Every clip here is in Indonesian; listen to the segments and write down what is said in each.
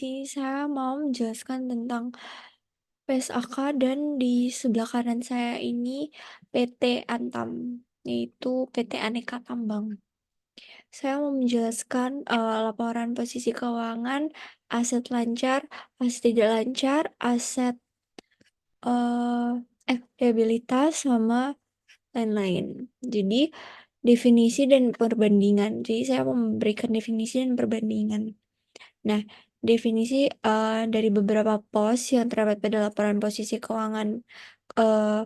Saya mau menjelaskan tentang PSAK dan di sebelah kanan saya ini PT Antam, yaitu PT Aneka Tambang. Saya mau menjelaskan laporan posisi keuangan, aset lancar, aset tidak lancar, aset liabilitas sama lain-lain. Jadi definisi dan perbandingan. Jadi saya mau memberikan definisi dan perbandingan. Nah, definisi dari beberapa pos yang terdapat pada laporan posisi keuangan eh,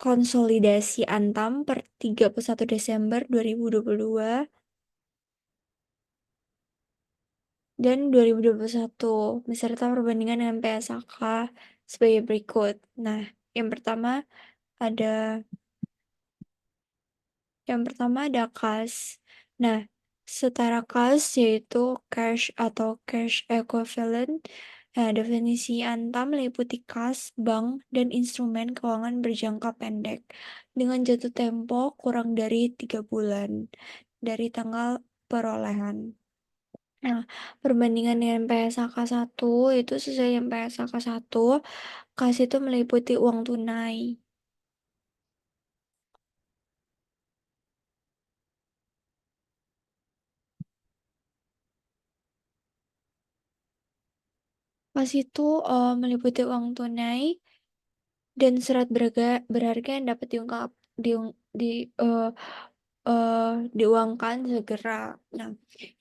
konsolidasi Antam per 31 Desember 2022 dan 2021 beserta perbandingan dengan PSAK sebagai berikut. Nah, yang pertama ada Yang pertama ada kas. Nah, setara kas yaitu cash atau cash equivalent. Nah, definisi Antam meliputi kas, bank, dan instrumen keuangan berjangka pendek dengan jatuh tempo kurang dari 3 bulan dari tanggal perolehan. Nah, perbandingan dengan PSAK 1 itu sesuai dengan PSAK 1, kas itu meliputi uang tunai. Kas itu meliputi uang tunai dan surat berharga yang dapat di eh, diuangkan segera. Nah,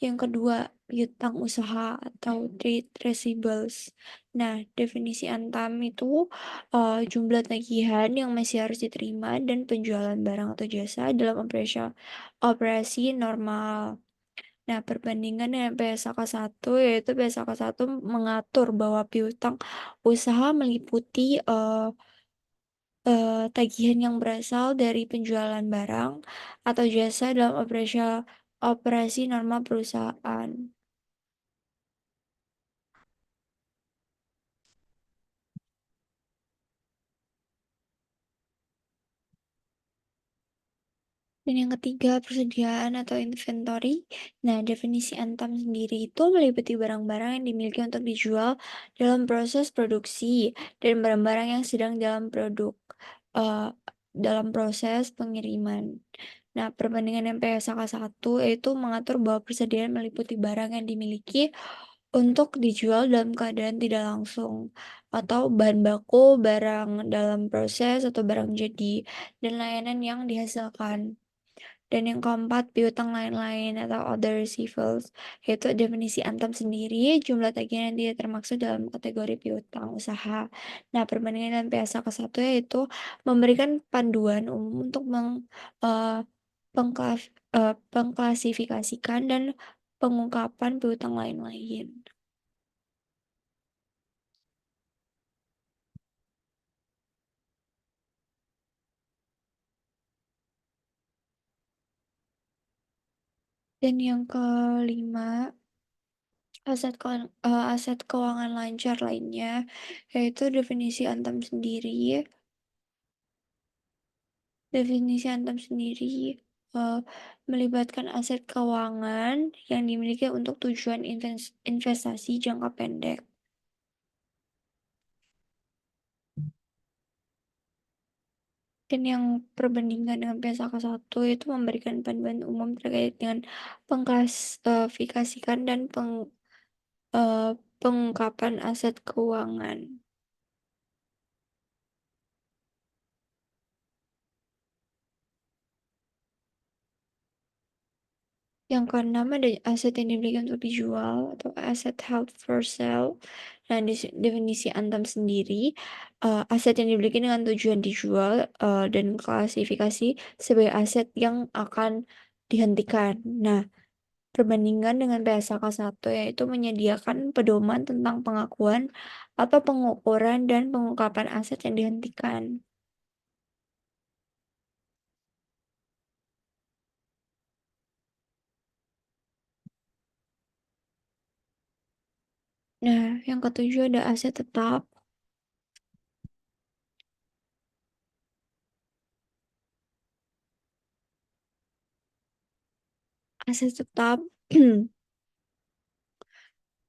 yang kedua, piutang usaha atau trade receivables. Nah, definisi Antam itu jumlah tagihan yang masih harus diterima dan penjualan barang atau jasa dalam operasi normal. Nah, perbandingan dengan PSAK 1 yaitu PSAK 1 mengatur bahwa piutang usaha meliputi tagihan yang berasal dari penjualan barang atau jasa dalam operasi normal perusahaan. Dan yang ketiga, persediaan atau inventory. Nah, definisi Antam sendiri itu meliputi barang-barang yang dimiliki untuk dijual dalam proses produksi dan barang-barang yang sedang eh, dalam proses pengiriman. Nah, perbandingan MPSAK 1 yaitu mengatur bahwa persediaan meliputi barang yang dimiliki untuk dijual dalam keadaan tidak langsung atau bahan baku, barang dalam proses atau barang jadi, dan layanan yang dihasilkan. Dan yang keempat, piutang lain-lain atau other receivables, yaitu definisi Antam sendiri, jumlah tagihan yang tidak termaksud dalam kategori piutang usaha. Nah, perbandingan dengan PSA ke satu yaitu memberikan panduan umum untuk eh, pengklasifikasikan dan pengungkapan piutang lain-lain. Dan yang kelima, aset keuangan lancar lainnya, yaitu definisi Antam sendiri. Definisi Antam sendiri eh, melibatkan aset keuangan yang dimiliki untuk tujuan investasi jangka pendek. Dan yang perbandingan dengan PSAK 1 itu memberikan panduan umum terkait dengan pengklasifikasikan dan eh, pengungkapan aset keuangan. Yang keenam ada aset yang dimiliki untuk dijual atau aset held for sale. Nah, definisi Antam sendiri, aset yang dimiliki dengan tujuan dijual dan klasifikasi sebagai aset yang akan dihentikan. Nah, perbandingan dengan PSAK 1 yaitu menyediakan pedoman tentang pengakuan atau pengukuran dan pengungkapan aset yang dihentikan. Nah, yang ketujuh ada aset tetap. Aset tetap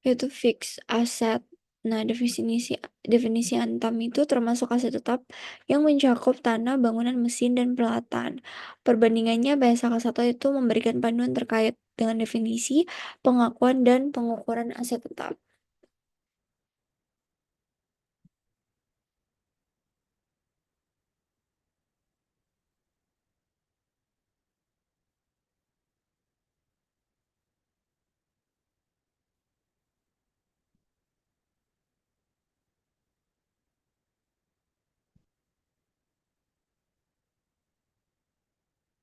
yaitu fixed asset. Nah, definisi definisi Antam itu termasuk aset tetap yang mencakup tanah, bangunan, mesin, dan peralatan. Perbandingannya, BSK 1 itu memberikan panduan terkait dengan definisi, pengakuan, dan pengukuran aset tetap.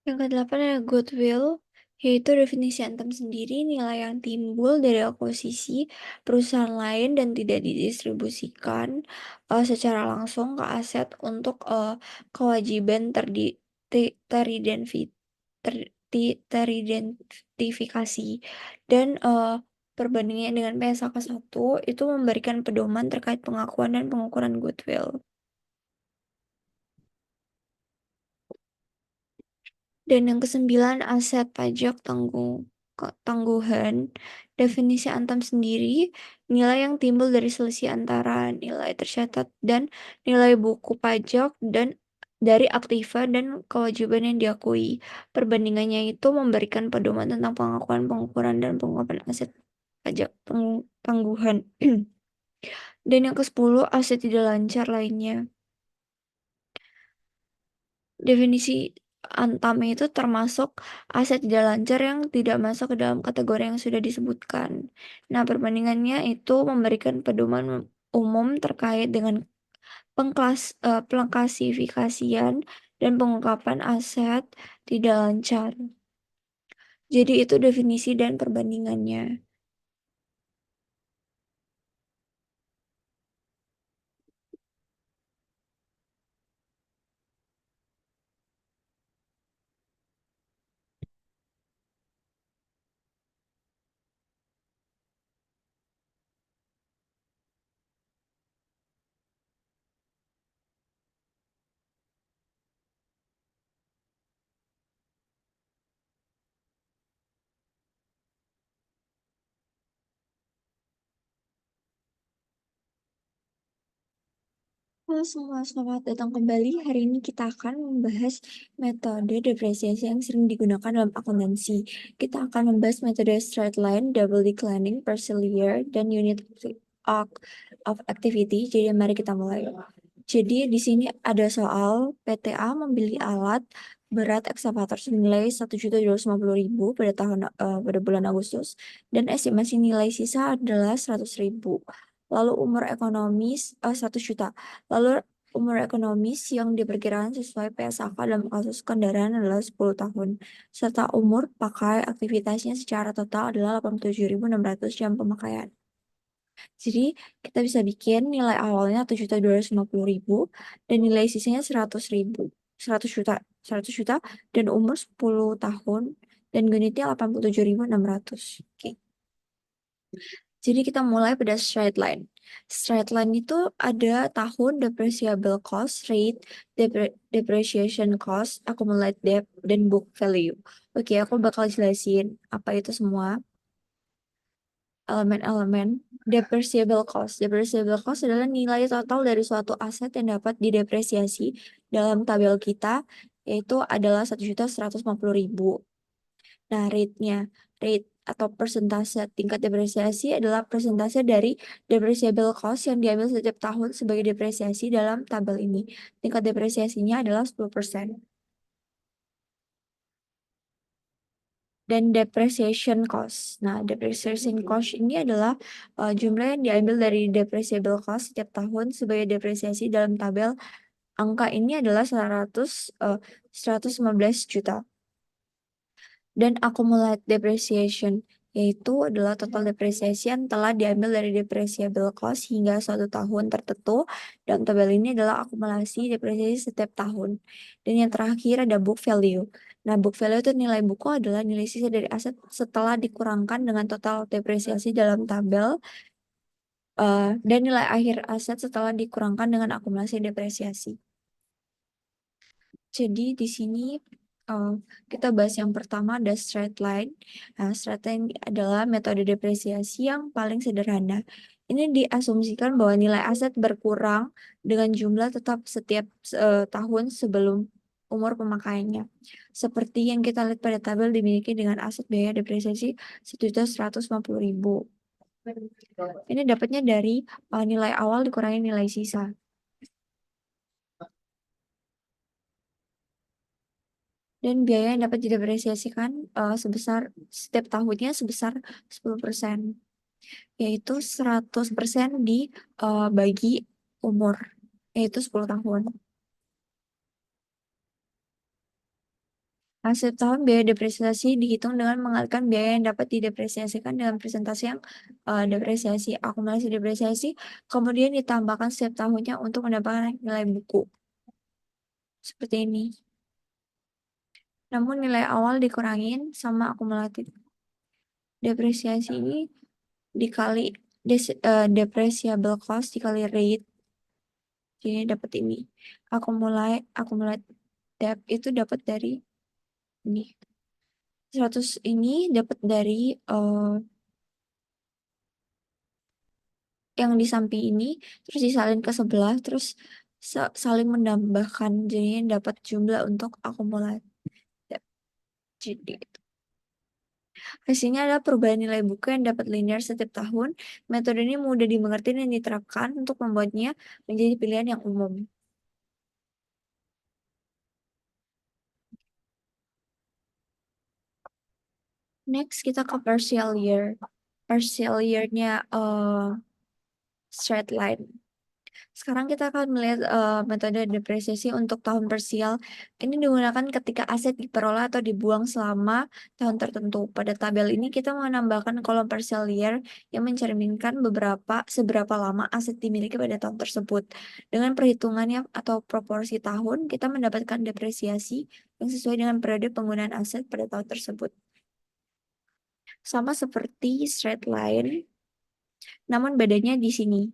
Yang kedelapan ada goodwill, yaitu definisi Antam sendiri nilai yang timbul dari akuisisi perusahaan lain dan tidak didistribusikan secara langsung ke aset untuk kewajiban teridentifikasi. Dan perbandingannya dengan PSK 1 itu memberikan pedoman terkait pengakuan dan pengukuran goodwill. Dan yang kesembilan, aset pajak tangguhan. Definisi Antam sendiri, nilai yang timbul dari selisih antara nilai tercatat dan nilai buku pajak dan dari aktiva dan kewajiban yang diakui. Perbandingannya itu memberikan pedoman tentang pengakuan, pengukuran, dan pengungkapan aset pajak tangguhan. Dan yang ke-10, aset tidak lancar lainnya. Definisi Antam itu termasuk aset tidak lancar yang tidak masuk ke dalam kategori yang sudah disebutkan. Nah, perbandingannya itu memberikan pedoman umum terkait dengan pengklasifikasian dan pengungkapan aset tidak lancar. Jadi itu definisi dan perbandingannya. Halo semua, selamat datang kembali. Hari ini kita akan membahas metode depresiasi yang sering digunakan dalam akuntansi. Kita akan membahas metode straight line, double declining, partial year, dan unit of activity. Jadi mari kita mulai. Jadi di sini ada soal PTA membeli alat berat ekskavator senilai 1.250.000 pada bulan Agustus dan estimasi nilai sisa adalah 100.000. Lalu umur ekonomis 1 juta. Lalu umur ekonomis yang diperkirakan sesuai PSAK dalam kasus kendaraan adalah 10 tahun. Serta umur pakai aktivitasnya secara total adalah 87.600 jam pemakaian. Jadi kita bisa bikin nilai awalnya 7.250.000 dan nilai sisanya 100.000. 100 juta. 100 juta dan umur 10 tahun dan unitnya 87.600. Oke. Jadi kita mulai pada straight line. Straight line itu ada tahun, depreciable cost, rate, depreciation cost, accumulate debt, dan book value. Oke, aku bakal jelasin apa itu semua. Elemen-elemen depreciable cost. Depreciable cost adalah nilai total dari suatu aset yang dapat didepresiasi dalam tabel kita, yaitu adalah 1.150.000. Nah, rate atau persentase tingkat depresiasi adalah persentase dari depreciable cost yang diambil setiap tahun sebagai depresiasi dalam tabel ini. Tingkat depresiasinya adalah 10%. Dan depreciation cost. Nah, depreciation cost ini adalah jumlah yang diambil dari depreciable cost setiap tahun sebagai depresiasi dalam tabel. Angka ini adalah 115 juta. Dan accumulate depreciation, yaitu adalah total depresiasi yang telah diambil dari depreciable cost hingga suatu tahun tertentu. Dan tabel ini adalah akumulasi depresiasi setiap tahun. Dan yang terakhir ada book value. Nah, book value itu nilai buku adalah nilai sisa dari aset setelah dikurangkan dengan total depresiasi dalam tabel. Dan nilai akhir aset setelah dikurangkan dengan akumulasi depresiasi. Jadi di sini Eh, kita bahas yang pertama ada straight line. Nah, straight line adalah metode depresiasi yang paling sederhana. Ini diasumsikan bahwa nilai aset berkurang dengan jumlah tetap setiap tahun sebelum umur pemakaiannya. Seperti yang kita lihat pada tabel dimiliki dengan aset biaya depresiasi 1.150.000. Ini dapatnya dari nilai awal dikurangi nilai sisa. Dan biaya yang dapat didepresiasikan sebesar setiap tahunnya sebesar 10%, yaitu 100% bagi umur, yaitu 10 tahun. Nah, setiap tahun biaya depresiasi dihitung dengan mengalihkan biaya yang dapat didepresiasikan dengan presentasi yang depresiasi, akumulasi depresiasi, kemudian ditambahkan setiap tahunnya untuk mendapatkan nilai buku. Seperti ini. Namun nilai awal dikurangin sama akumulatif. Depresiasi ini dikali depreciable cost dikali rate, jadi dapat ini. Accumulate debt itu dapat dari ini. 100 ini dapat dari yang di samping ini, terus disalin ke sebelah, terus saling menambahkan, jadinya dapat jumlah untuk akumulasi debt. Jadi hasilnya adalah perubahan nilai buku yang dapat linear setiap tahun. Metode ini mudah dimengerti dan diterapkan untuk membuatnya menjadi pilihan yang umum. Next, kita ke partial year. Partial year-nya straight line. Sekarang kita akan melihat metode depresiasi untuk tahun parsial. Ini digunakan ketika aset diperoleh atau dibuang selama tahun tertentu. Pada tabel ini kita menambahkan kolom partial year yang mencerminkan seberapa lama aset dimiliki pada tahun tersebut. Dengan perhitungannya atau proporsi tahun, kita mendapatkan depresiasi yang sesuai dengan periode penggunaan aset pada tahun tersebut. Sama seperti straight line, namun bedanya di sini.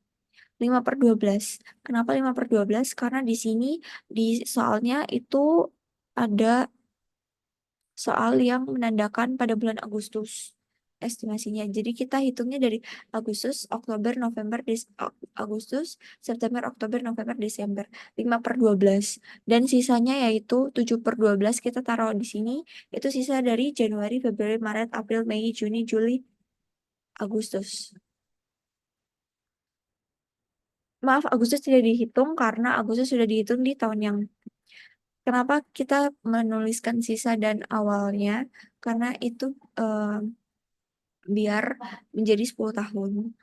5/12. Kenapa 5/12? Karena di sini di soalnya itu ada soal yang menandakan pada bulan Agustus estimasinya. Jadi kita hitungnya dari Agustus, Oktober, November, Agustus, September, Oktober, November, Desember. 5/12. Dan sisanya yaitu 7/12 kita taruh di sini. Itu sisa dari Januari, Februari, Maret, April, Mei, Juni, Juli, Agustus. Maaf, Agustus tidak dihitung karena Agustus sudah dihitung di tahun yang. Kenapa kita menuliskan sisa dan awalnya? Karena itu biar menjadi 10 tahun.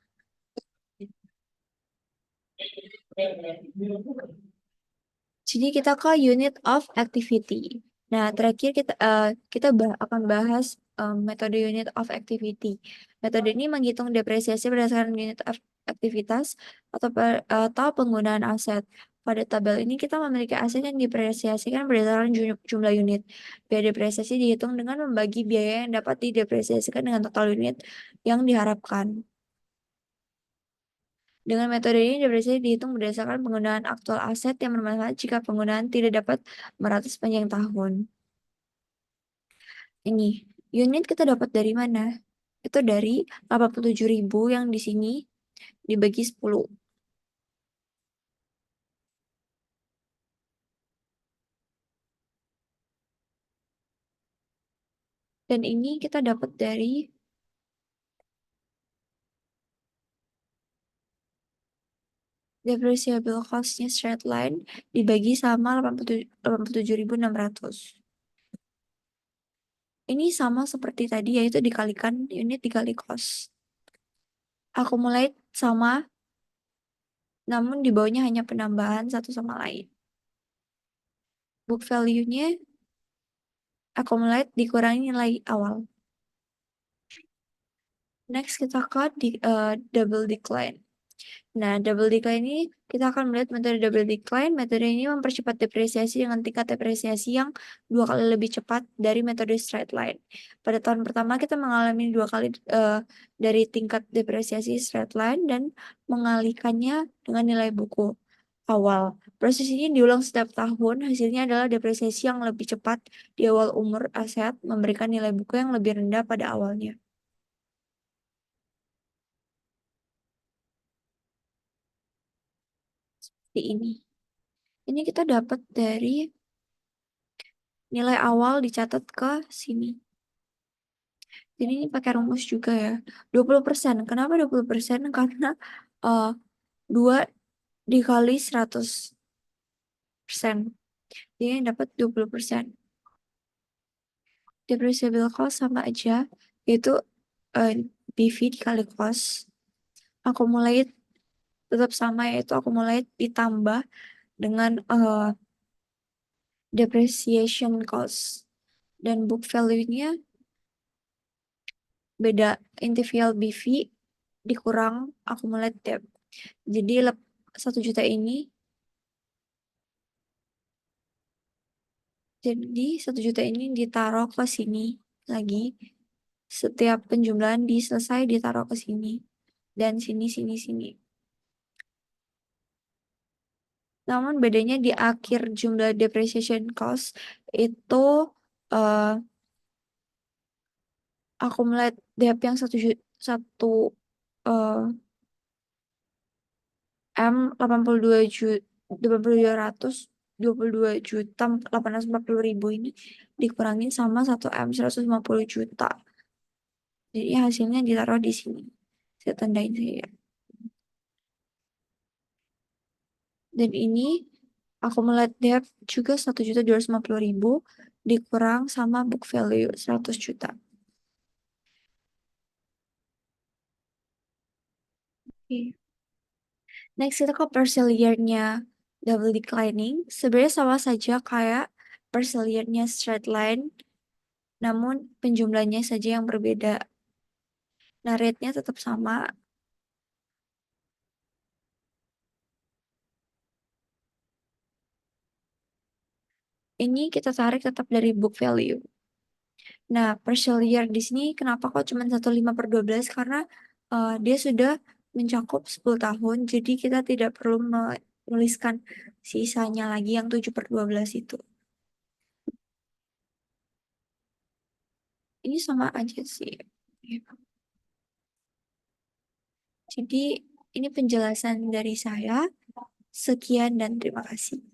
Jadi kita ke unit of activity. Nah, terakhir kita akan bahas metode unit of activity. Metode ini menghitung depresiasi berdasarkan unit of aktivitas atau penggunaan aset. Pada tabel ini kita memiliki aset yang didepresiasikan berdasarkan jumlah unit. Biaya depresiasi dihitung dengan membagi biaya yang dapat didepresiasikan dengan total unit yang diharapkan. Dengan metode ini, depresiasi dihitung berdasarkan penggunaan aktual aset yang bermanfaat jika penggunaan tidak dapat merata sepanjang tahun. Ini, unit kita dapat dari mana? Itu dari 87.000 yang di sini dibagi 10. Dan ini kita dapat dari depreciable cost-nya straight line dibagi sama 87.600. Ini sama seperti tadi, yaitu dikalikan unit dikali cost. Accumulate sama, namun di bawahnya hanya penambahan satu sama lain. Book value-nya accumulate dikurangi nilai awal. Next kita ke double decline. Nah, double decline ini kita akan melihat metode double decline. Metode ini mempercepat depresiasi dengan tingkat depresiasi yang 2 kali lebih cepat dari metode straight line. Pada tahun pertama kita mengalami 2 kali dari tingkat depresiasi straight line dan mengalihkannya dengan nilai buku. awal. Proses ini diulang setiap tahun, hasilnya adalah depresiasi yang lebih cepat di awal umur aset, memberikan nilai buku yang lebih rendah pada awalnya. Seperti ini. Ini kita dapat dari nilai awal dicatat ke sini. Jadi ini pakai rumus juga ya. 20%. Kenapa 20%? Karena uh, 2 dikali 100%. Jadi dapat 20%. Depreciable cost sama aja, yaitu uh, BV dikali cost. Accumulate tetap sama, yaitu accumulate ditambah dengan depreciation cost. Dan book value-nya beda, initial BV dikurang accumulate debt. Jadi 1 juta ini, jadi 1 juta ini ditaruh ke sini lagi. Setiap penjumlahan selesai ditaruh ke sini. Dan sini, sini, sini. Namun bedanya di akhir jumlah depreciation cost itu uh, accumulate debt yang 1 juta 82 juta 82 juta 840 ribu ini dikurangin sama 1 M 150 juta. Jadi hasilnya ditaruh di sini. Saya tandain saya. Dan ini accumulate debt juga 1 juta 250 ribu dikurang sama book value 100 juta. Oke. Next kita ke partial year-nya double declining. Sebenarnya sama saja kayak partial year-nya straight line, namun penjumlahnya saja yang berbeda. Nah, rate-nya tetap sama. Ini kita tarik tetap dari book value. Nah, partial year di sini kenapa kok cuma 1/5/12? Karena dia sudah mencakup 10 tahun, jadi kita tidak perlu menuliskan sisanya lagi yang 7/12 itu. Ini sama aja sih. Ya. Jadi ini penjelasan dari saya. Sekian dan terima kasih.